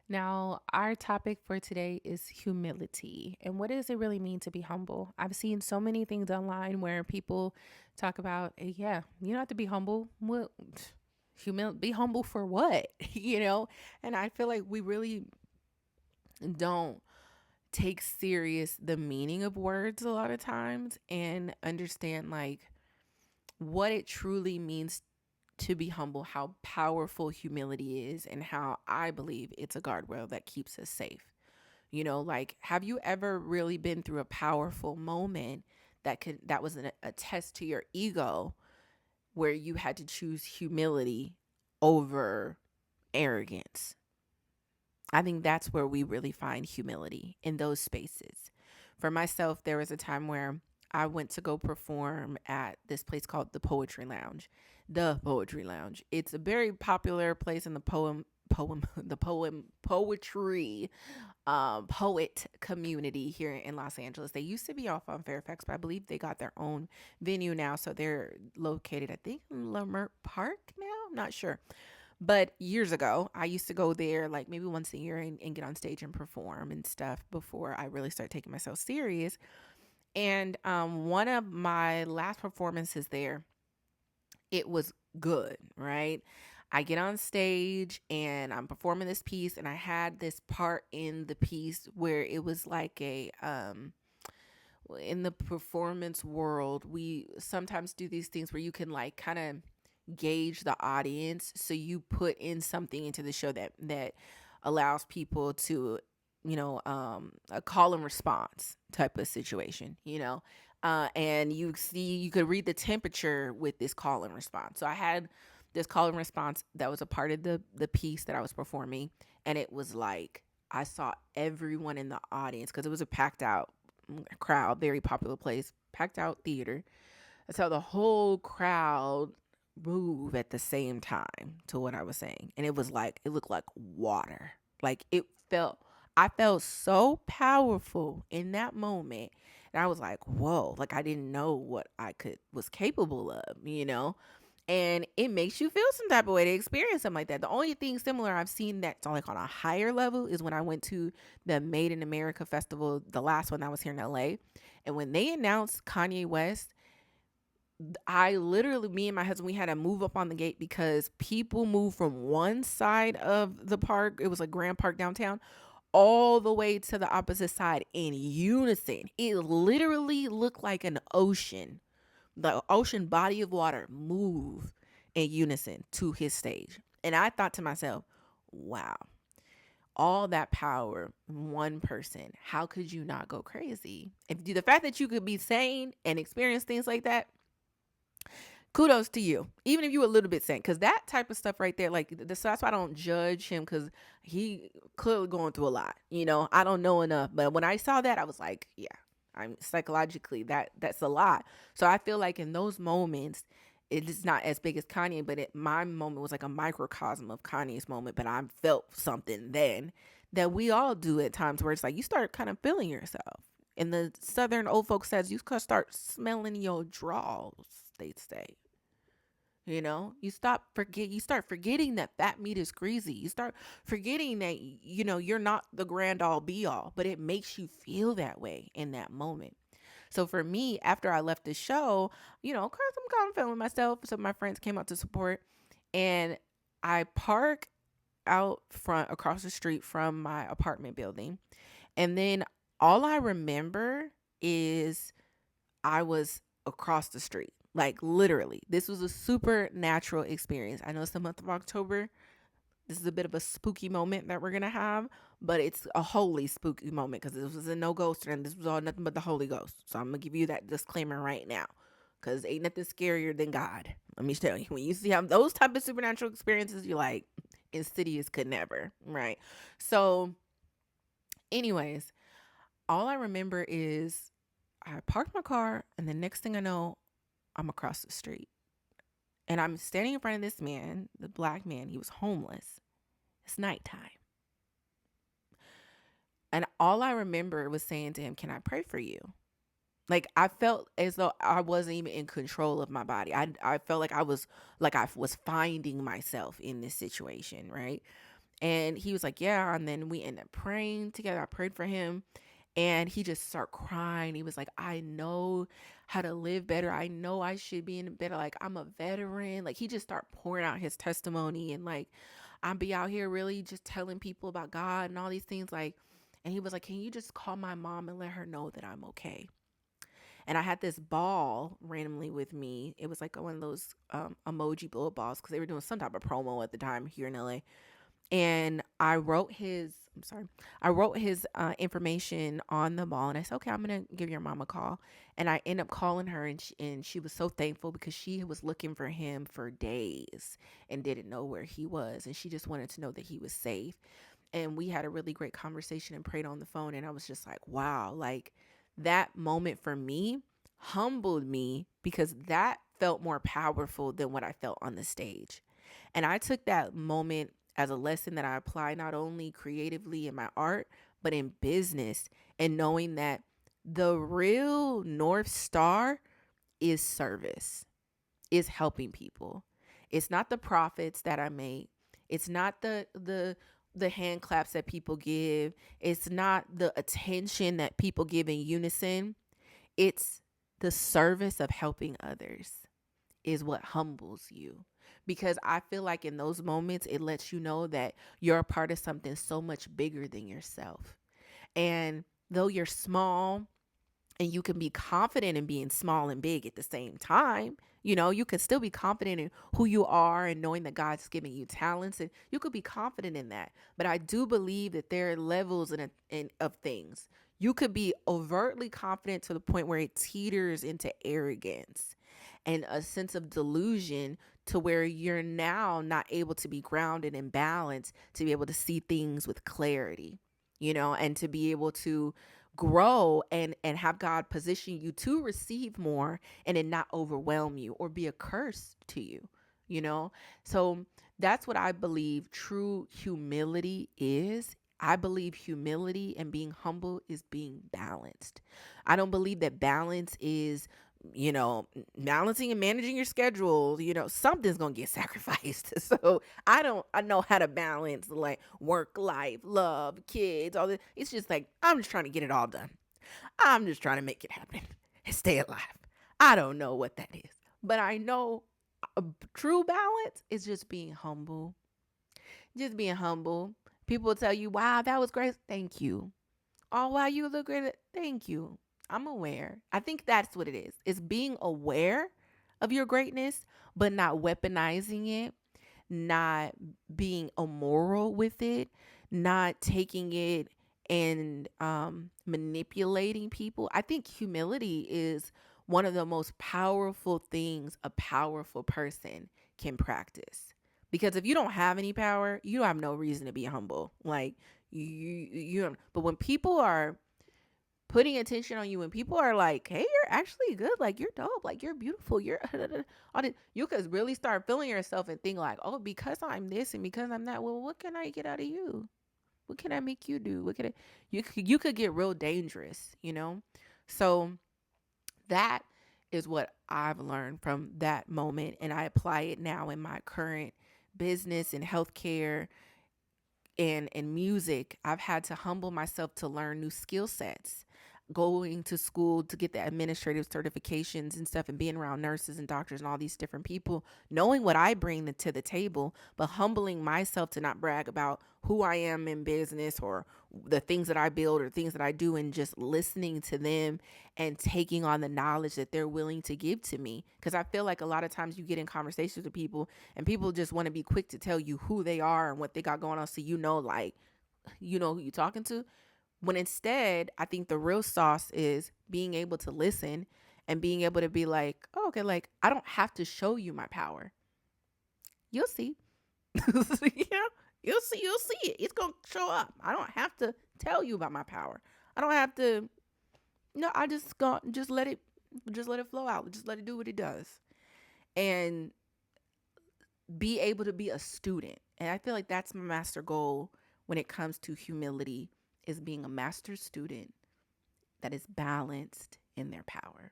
Now, our topic for today is humility. And what does it really mean to be humble? I've seen so many things online where people talk about, yeah, you don't have to be humble. Well, be humble for what? And I feel like we really don't take serious the meaning of words a lot of times and understand like what it truly means to be humble, how powerful humility is, and how I believe it's a guardrail that keeps us safe. Like, have you ever really been through a powerful moment that was a test to your ego where you had to choose humility over arrogance? I think that's where we really find humility, in those spaces. For myself, there was a time where I went to go perform at this place called the Poetry Lounge. The Poetry Lounge. It's a very popular place in the poetry poet community here in Los Angeles. They used to be off on Fairfax, but I believe they got their own venue now. So they're located, I think, in Lamert Park now. I'm not sure. But years ago, I used to go there like maybe once a year and get on stage and perform and stuff before I really started taking myself serious. And one of my last performances there, it was good, right? I get on stage and I'm performing this piece, and I had this part in the piece where it was like in the performance world, we sometimes do these things where you can like kind of gauge the audience. So you put in something into the show that allows people to, a call and response type of situation, and you could read the temperature with this call and response. So I had this call and response that was a part of the piece that I was performing, and it was like I saw everyone in the audience because it was a packed out crowd, very popular place, packed out theater. So the whole crowd move at the same time to what I was saying. And it was like, it looked like water. Like I felt so powerful in that moment. And I was like, whoa, like I didn't know what was capable of. And it makes you feel some type of way to experience something like that. The only thing similar I've seen that's like on a higher level is when I went to the Made in America festival, the last one that was here in LA. And when they announced Kanye West, I literally, me and my husband, we had to move up on the gate because people moved from one side of the park. It was a Grand Park downtown, all the way to the opposite side in unison. It literally looked like an ocean, the ocean body of water move in unison to his stage. And I thought to myself, wow, all that power, one person, how could you not go crazy? If the fact that you could be sane and experience things like that, kudos to you, even if you were a little bit sane, because that type of stuff right there, like that's why I don't judge him, because he clearly going through a lot. I don't know enough, but when I saw that, I was like, yeah, I'm psychologically that's a lot. So I feel like in those moments, it is not as big as Kanye, but my moment was like a microcosm of Kanye's moment. But I felt something then that we all do at times, where it's like you start kind of feeling yourself. And the Southern old folks says you start smelling your drawers, they say. You start forgetting that fat meat is greasy. You start forgetting that, you're not the grand all be all, but it makes you feel that way in that moment. So for me, after I left the show, cause I'm kind of feeling myself. Some of my friends came out to support, and I park out front across the street from my apartment building. And then all I remember is I was across the street. Like literally, this was a supernatural experience. I know it's the month of October. This is a bit of a spooky moment that we're gonna have, but it's a holy spooky moment because this was a no ghost and this was all nothing but the Holy Ghost. So I'm gonna give you that disclaimer right now, because ain't nothing scarier than God. Let me tell you, when you see how those type of supernatural experiences, you're like, insidious could never, right? So, anyways, all I remember is I parked my car, and the next thing I know, I'm across the street. And I'm standing in front of this man, the black man. He was homeless. It's nighttime. And all I remember was saying to him, "Can I pray for you?" Like I felt as though I wasn't even in control of my body. I felt like I was finding myself in this situation, right? And he was like, yeah. And then we ended up praying together. I prayed for him. And he just started crying. He was like, I know how to live better. I know I should be in better. Like, I'm a veteran. Like, he just started pouring out his testimony. And like, I'll be out here really just telling people about God and all these things. Like, and he was like, can you just call my mom and let her know that I'm okay? And I had this ball randomly with me. It was like one of those emoji bullet balls because they were doing some type of promo at the time here in LA. And I wrote his information on the ball, and I said, okay, I'm gonna give your mom a call. And I end up calling her, and she was so thankful because she was looking for him for days and didn't know where he was, and she just wanted to know that he was safe. And we had a really great conversation and prayed on the phone, and I was just like, wow, like that moment for me humbled me because that felt more powerful than what I felt on the stage. And I took that moment as a lesson that I apply not only creatively in my art, but in business, and knowing that the real North Star is service, is helping people. It's not the profits that I make. It's not the hand claps that people give. It's not the attention that people give in unison. It's the service of helping others is what humbles you. Because I feel like in those moments, it lets you know that you're a part of something so much bigger than yourself. And though you're small, and you can be confident in being small and big at the same time. You know, you can still be confident in who you are and knowing that God's giving you talents, and you could be confident in that. But I do believe that there are levels of things. You could be overtly confident to the point where it teeters into arrogance and a sense of delusion to where you're now not able to be grounded and balanced to be able to see things with clarity, and to be able to grow and have God position you to receive more and it not overwhelm you or be a curse to you, you know? So that's what I believe true humility is. I believe humility and being humble is being balanced. I don't believe that balance is, balancing and managing your schedule. Something's gonna get sacrificed. So I know how to balance like work life, love, kids, all this. It's just like I'm just trying to get it all done. I'm just trying to make it happen and stay alive. I don't know what that is, but I know a true balance is just being humble. Just being humble. People will tell you, wow, that was great. Thank you. Oh, wow, you look great. Thank you. I'm aware. I think that's what it is. It's being aware of your greatness, but not weaponizing it, not being immoral with it, not taking it and manipulating people. I think humility is one of the most powerful things a powerful person can practice. Because if you don't have any power, you have no reason to be humble. Like you don't. But when people are putting attention on you, when people are like, hey, you're actually good, like you're dope, like you're beautiful, you're you could really start feeling yourself and think like, oh, because I'm this and because I'm that, well, what can I get out of you? What can I make you do? What can I, you could get real dangerous. So that is what I've learned from that moment, and I apply it now in my current business and healthcare and music. I've had to humble myself to learn new skill sets, going to school to get the administrative certifications and stuff, and being around nurses and doctors and all these different people, knowing what I bring to the table, but humbling myself to not brag about who I am in business or the things that I build or things that I do, and just listening to them and taking on the knowledge that they're willing to give to me. Because I feel like a lot of times you get in conversations with people and people just want to be quick to tell you who they are and what they got going on, so like you know who you're talking to. When instead, I think the real sauce is being able to listen and being able to be like, oh, okay, like I don't have to show you my power. You'll see. You'll see it. It's gonna show up. I don't have to tell you about my power. I don't have to. No, I just let it flow out. Just let it do what it does, and be able to be a student. And I feel like that's my master goal when it comes to humility, is being a master student that is balanced in their power.